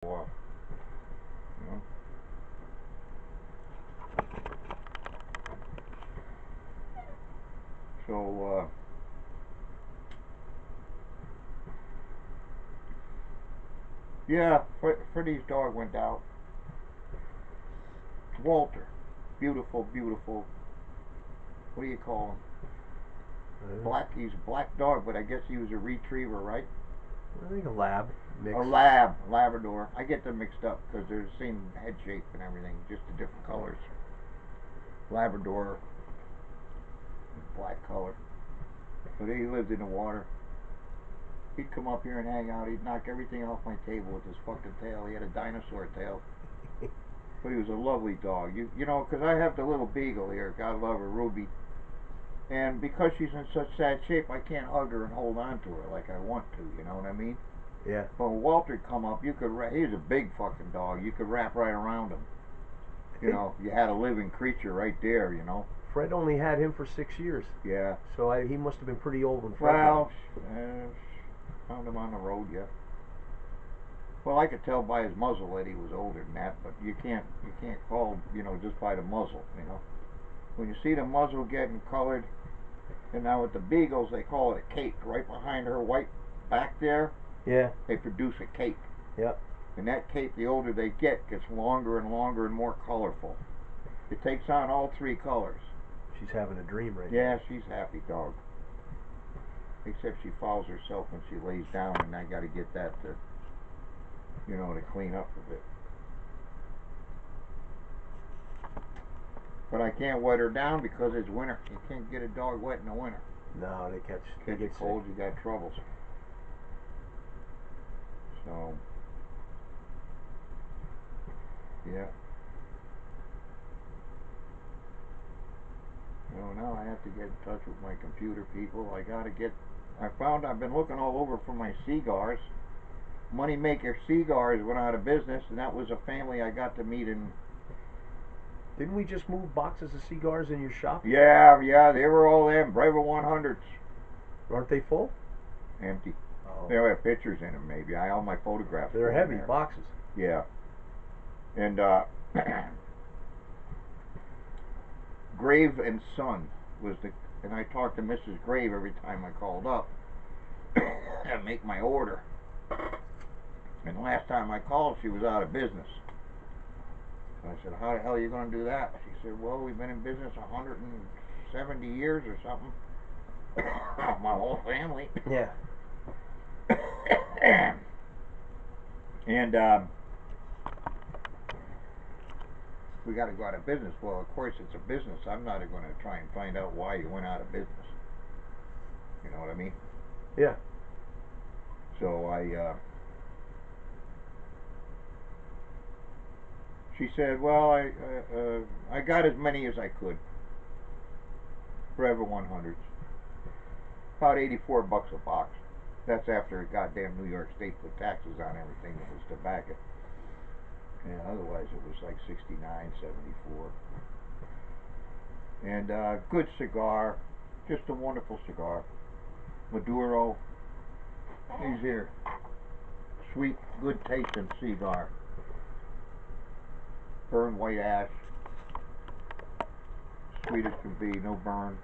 while, you know. So, yeah, Freddie's dog went out. Walter, beautiful, beautiful. What do you call him? Black. He's a black dog, but I guess he was a retriever, right? I think a lab mix. A lab, Labrador. I get them mixed up because they're the same head shape and everything, just the different colors. Labrador, black color. But he lived in the water. He'd come up here and hang out. He'd knock everything off my table with his fucking tail. He had a dinosaur tail. But he was a lovely dog. You know, because I have the little beagle here. God love her, Ruby. And because she's in such sad shape, I can't hug her and hold on to her like I want to. You know what I mean? Yeah. But when Walter'd come up, you could. He was a big fucking dog. You could wrap right around him. You know, you had a living creature right there. You know. Fred only had him for 6 years. Yeah. So he must have been pretty old when Fred Well, found him on the road, yeah. Well, I could tell by his muzzle that he was older than that, but you can't call, you know, just by the muzzle, you know. When you see the muzzle getting colored, and now with the beagles, they call it a cape. Right behind her white back there, yeah, they produce a cape. Yep. And that cape, the older they get, gets longer and longer and more colorful. It takes on all three colors. She's having a dream right now. Yeah, she's a happy dog. Except she fouls herself when she lays down, and I got to get that to, you know, to clean up a bit. But I can't wet her down because it's winter. You can't get a dog wet in the winter. No, they get cold, you got troubles. So, yeah. So now I have to get in touch with my computer people. I've been looking all over for my cigars. Moneymaker Cigars went out of business, and that was a family I got to meet in. Didn't we just move boxes of cigars in your shop? Yeah, they were all them Bravo 100s. Aren't they full? Empty. Oh. They have pictures in them, maybe. All my photographs. They're heavy boxes. Yeah. And Grave and Son was and I talked to Mrs. Grave every time I called up to make my order. And the last time I called, she was out of business. I said, how the hell are you going to do that? She said, well, we've been in business 170 years or something. My whole family. Yeah. And we got to go out of business. Well, of course, it's a business. I'm not going to try and find out why you went out of business. You know what I mean? Yeah. So she said, well, I got as many as I could. Forever 100s. About $84 a box. That's after goddamn New York State put taxes on everything that was tobacco. And otherwise it was like 69, 74. And good cigar. Just a wonderful cigar. Maduro. These here. Sweet, good tasting cigar. Burn white ash. Sweet as can be, no burn.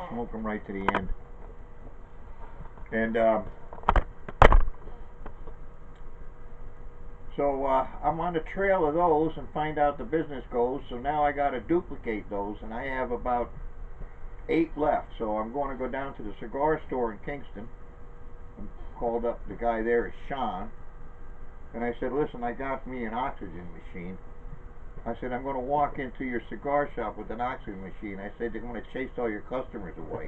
Smoke them right to the end. And so I'm on the trail of those and find out the business goes. So now I got to duplicate those, and I have about 8 left. So I'm going to go down to the cigar store in Kingston. I called up the guy there, is Sean, and I said, listen, I got me an oxygen machine. I said, I'm going to walk into your cigar shop with an oxygen machine. I said, they're going to chase all your customers away.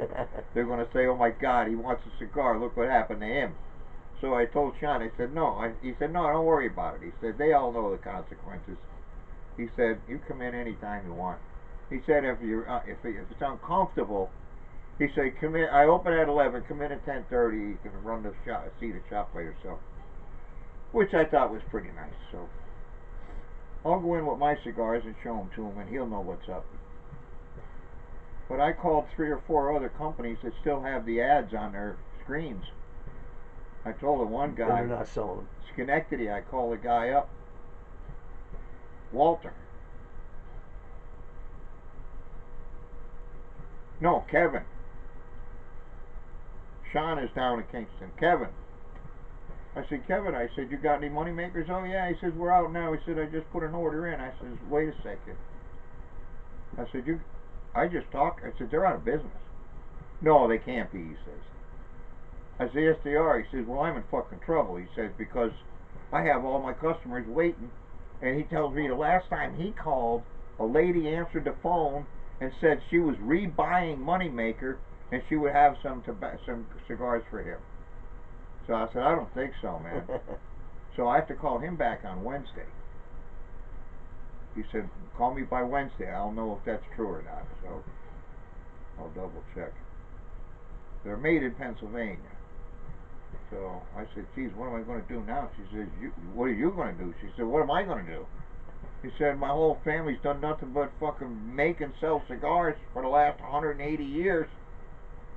They're going to say, oh my God, he wants a cigar. Look what happened to him. So I told Sean, I said, no. He said, no, don't worry about it. He said, they all know the consequences. He said, you come in anytime you want. He said, if it's uncomfortable, he said, come in. I open at 11. Come in at 10:30. You can run the shop, see the shop by yourself. Which I thought was pretty nice. So I'll go in with my cigars and show them to him, and he'll know what's up. But I called 3 or 4 other companies that still have the ads on their screens. I told the one And guy, they're not selling them. Schenectady, I called the guy up, Walter. No, Kevin. Sean is down in Kingston. Kevin. I said, Kevin, I said, you got any money makers? Oh, yeah. He says, we're out now. He said, I just put an order in. I says, wait a second. I said, I just talked. I said, they're out of business. No, they can't be, he says. I said, yes, they are. He says, well, I'm in fucking trouble. He says, because I have all my customers waiting. And he tells me the last time he called, a lady answered the phone and said she was rebuying Moneymaker and she would have some cigars for him. So I said, I don't think so, man. So I have to call him back on Wednesday. He said, call me by Wednesday. I'll know if that's true or not. So I'll double check. They're made in Pennsylvania. So I said, geez, what am I going to do now? She says, what are you going to do? She said, what am I going to do? He said, my whole family's done nothing but fucking make and sell cigars for the last 180 years.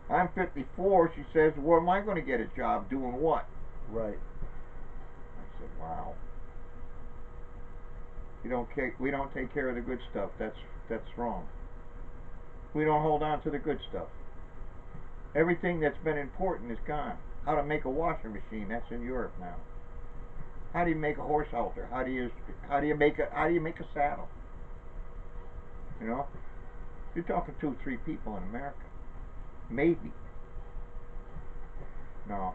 I'm 54. She says, where am I going to get a job doing what? Right. I said, wow. We don't take care of the good stuff. That's wrong. We don't hold on to the good stuff. Everything that's been important is gone. How to make a washing machine, that's in Europe now. How do you make a horse halter? How do you make a saddle? You know? You're talking 2-3 people in America. Maybe. No.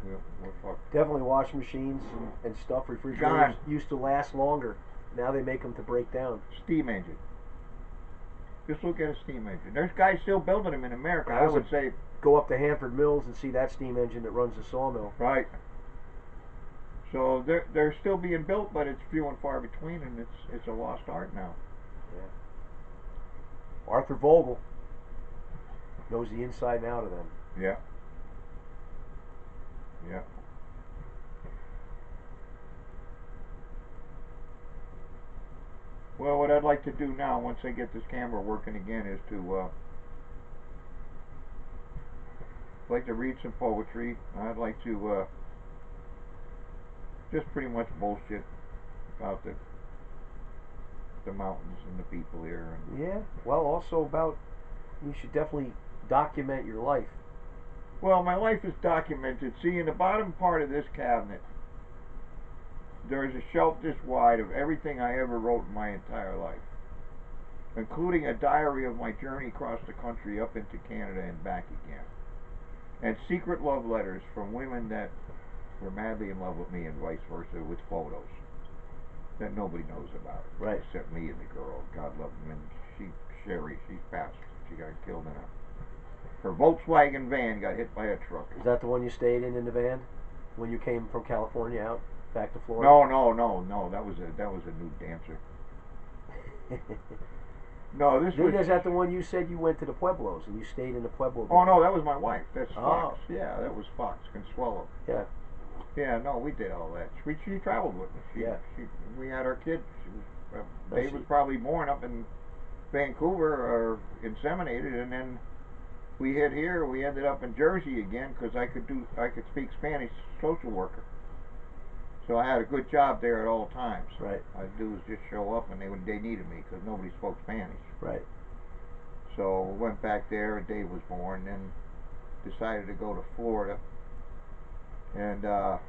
We're fucked. Definitely washing machines and stuff, refrigerators used to last longer. Now they make them to break down. Steam engine. Just look at a steam engine. There's guys still building them in America. I would say go up to Hanford Mills and see that steam engine that runs the sawmill. Right. So they're still being built, but it's few and far between, and it's a lost art now. Yeah. Arthur Vogel knows the inside and out of them. Yeah. Yeah. Well, what I'd like to do now, once I get this camera working again, is to like to read some poetry. I'd like to just pretty much bullshit about the mountains and the people here. And yeah. Well, also about you should definitely document your life. Well, my life is documented. See, in the bottom part of this cabinet, there is a shelf this wide of everything I ever wrote in my entire life, including a diary of my journey across the country up into Canada and back again, and secret love letters from women that were madly in love with me and vice versa, with photos that nobody knows about. Right. Except me and the girl. God love them. And she's passed. She got killed in her Volkswagen van got hit by a truck. Is that the one you stayed in the van when you came from California out back to Florida? No. That was a new dancer. No, this was. Is that the one you said you went to the Pueblos and you stayed in the Pueblo? Oh no, that was my wife. That's Fox. Oh. Yeah, that was Fox Consuelo. Yeah. Yeah, no, we did all that. She traveled with me. We had our kids. Dave was probably born up in Vancouver or inseminated, and then we hit here. We ended up in Jersey again because I could speak Spanish, social worker. So I had a good job there at all times. Right. All I'd do was just show up, and they needed me because nobody spoke Spanish. Right. So went back there, and Dave was born, and decided to go to Florida. And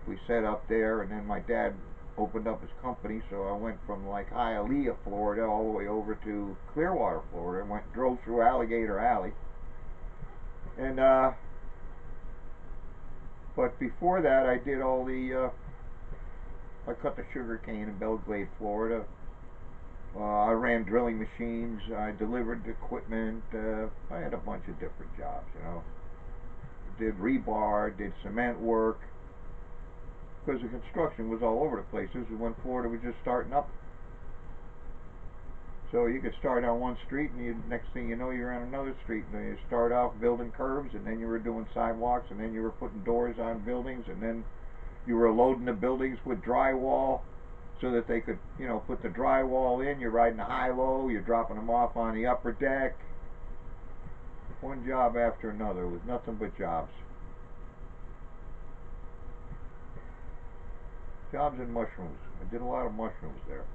we set up there, and then my dad opened up his company, so I went from like Hialeah, Florida, all the way over to Clearwater, Florida, and drove through Alligator Alley. And but before that, I did all the I cut the sugar cane in Belgrade, Florida. I ran drilling machines. I delivered equipment. I had a bunch of different jobs, you know. Did rebar, did cement work, because the construction was all over the place. This was when Florida was just starting up. So you could start on one street, and next thing you know, you're on another street. And you start off building curbs, and then you were doing sidewalks, and then you were putting doors on buildings, and then you were loading the buildings with drywall so that they could, you know, put the drywall in. You're riding a high-low. You're dropping them off on the upper deck. One job after another with nothing but jobs. Jobs in mushrooms. I did a lot of mushrooms there.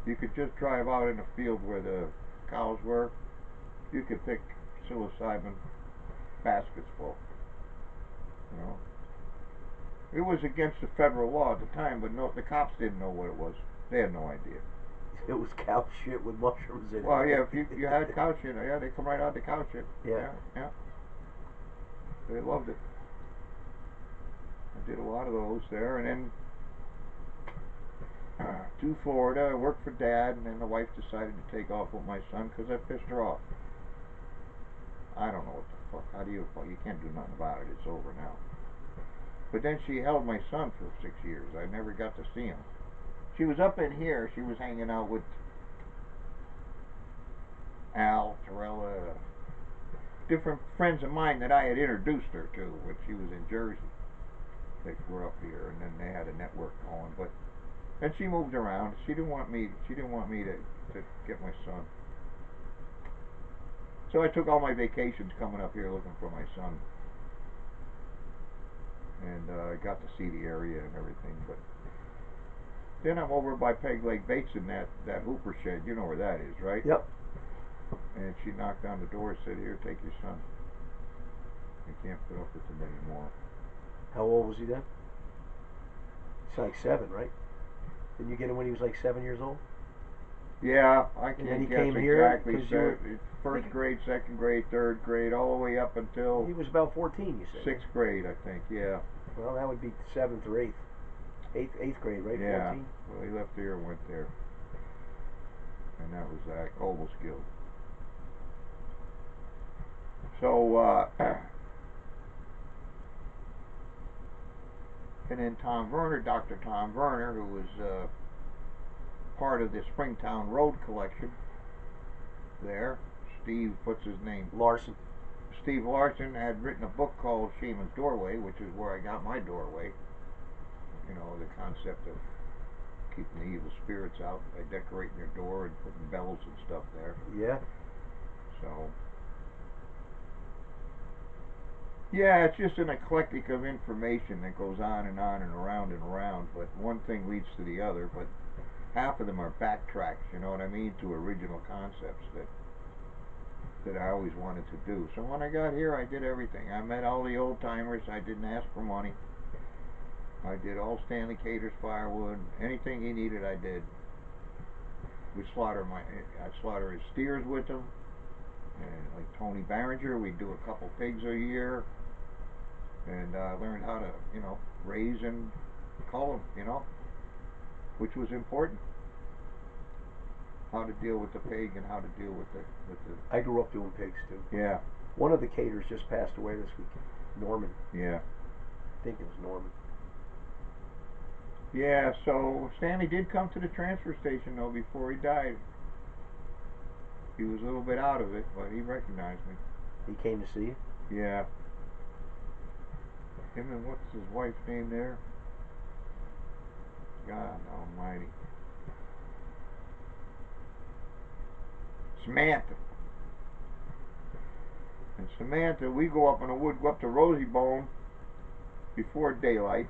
You could just drive out in the field where the cows were. You could pick psilocybin baskets full. You know, it was against the federal law at the time, but no, the cops didn't know what it was. They had no idea. It was cow shit with mushrooms in it. Well, yeah, if you had cow shit, yeah, they come right out the cow shit. Yeah. Yeah. They loved it. I did a lot of those there, and then to Florida. I worked for Dad, and then the wife decided to take off with my son because I pissed her off. I don't know what the fuck. How do you? Well, you can't do nothing about it. It's over now. But then she held my son for 6 years. I never got to see him. She was up in here. She was hanging out with Al, Torella, different friends of mine that I had introduced her to when she was in Jersey. They were up here, and then they had a network going. But then she moved around. She didn't want me. She didn't want me to get my son. So I took all my vacations coming up here looking for my son, and I got to see the area and everything. But then I'm over by Peg Leg Bates in that Hooper shed. You know where that is, right? Yep. And she knocked on the door and said, "Here, take your son. I can't put up with him anymore." How old was he then? He's like 7, right? Didn't you get him when he was like 7 years old? Yeah, I And then can't he guess came here exactly. 'cause you were- First grade, second grade, third grade, all the way up until He was about 14, you said. 6th grade, I think. Yeah. Well, that would be 7th or 8th. 8th grade, right? Yeah. 14? Well, he left here and went there. And that was Cobleskill. So, and then Tom Werner, Dr. Tom Werner, who was part of the Springtown Road collection there. Steve, what's his name? Larson. Steve Larson had written a book called Shaman's Doorway, which is where I got my doorway. You know, the concept of keeping the evil spirits out by decorating your door and putting bells and stuff there. Yeah. So, yeah, it's just an eclectic of information that goes on and around and around, but one thing leads to the other, but half of them are backtracks, you know what I mean, to original concepts that I always wanted to do. So when I got here, I did everything. I met all the old timers. I didn't ask for money. I did all Stanley Cater's firewood. Anything he needed, I did. I slaughter his steers with him. And like Tony Barringer, we'd do a couple pigs a year. And I learned how to, you know, raise and cull them, you know, which was important. How to deal with the pig and how to deal with the. I grew up doing pigs too. Yeah. One of the caters just passed away this week. Norman. Yeah. I think it was Norman. Yeah, so Stanley did come to the transfer station though before he died. He was a little bit out of it, but he recognized me. He came to see you? Yeah. Him and what's his wife's name there? God almighty. Samantha. And Samantha, we go up in the wood, go up to Rosey Bone before daylight.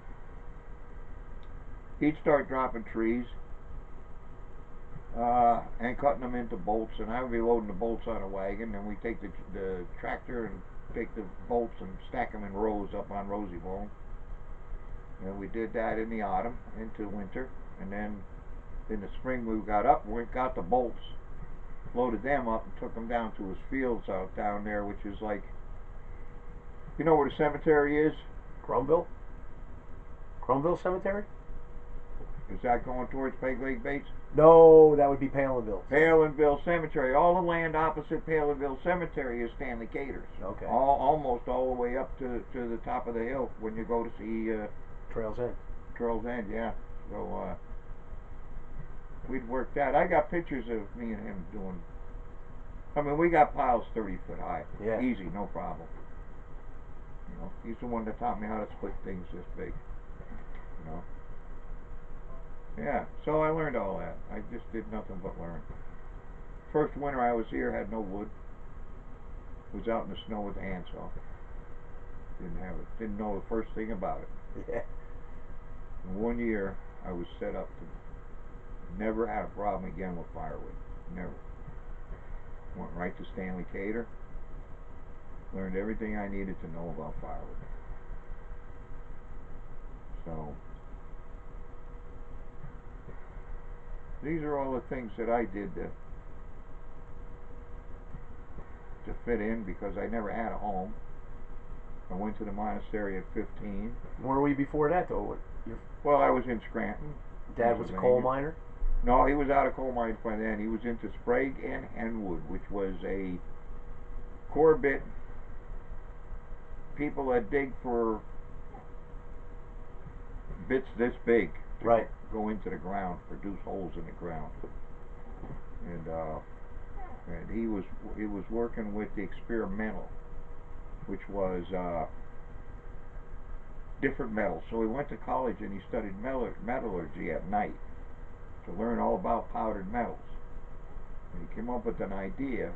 He'd start dropping trees and cutting them into bolts, and I would be loading the bolts on a wagon, and we take the tractor and take the bolts and stack them in rows up on Rosey Bone. And we did that in the autumn into winter, and then in the spring we got up and we got the bolts, loaded them up and took them down to his fields out down there, which is like, you know where the cemetery is? Cromville? Cromville Cemetery? Is that going towards Peg Leg Bates? No, that would be Palinville. Palinville Cemetery. All the land opposite Palinville Cemetery is Stanley Cater's. Okay. Almost all the way up to the top of the hill when you go to see Trail's End. Trail's End, yeah. So we'd work that. I got pictures of me and him doing. I mean, we got piles 30 foot high. Yeah. Easy, no problem. You know, he's the one that taught me how to split things this big. You know. Yeah, so I learned all that. I just did nothing but learn. First winter I was here, had no wood. Was out in the snow with the handsaw. Didn't have it. Didn't know the first thing about it. Yeah. In 1 year, I was set up to never had a problem again with firewood. Never. Went right to Stanley Cater. Learned everything I needed to know about firewood. So, these are all the things that I did to fit in, because I never had a home. I went to the monastery at 15. Where were you before that, though? Well, I was in Scranton. Dad was a coal miner? No, he was out of coal mines by then. He was into Sprague and Henwood, which was a Corbett, people that dig for bits this big to right. go into the ground, produce holes in the ground. And he was working with the experimental, which was different metals. So he went to college and he studied metallurgy at night to learn all about powdered metals. And he came up with an idea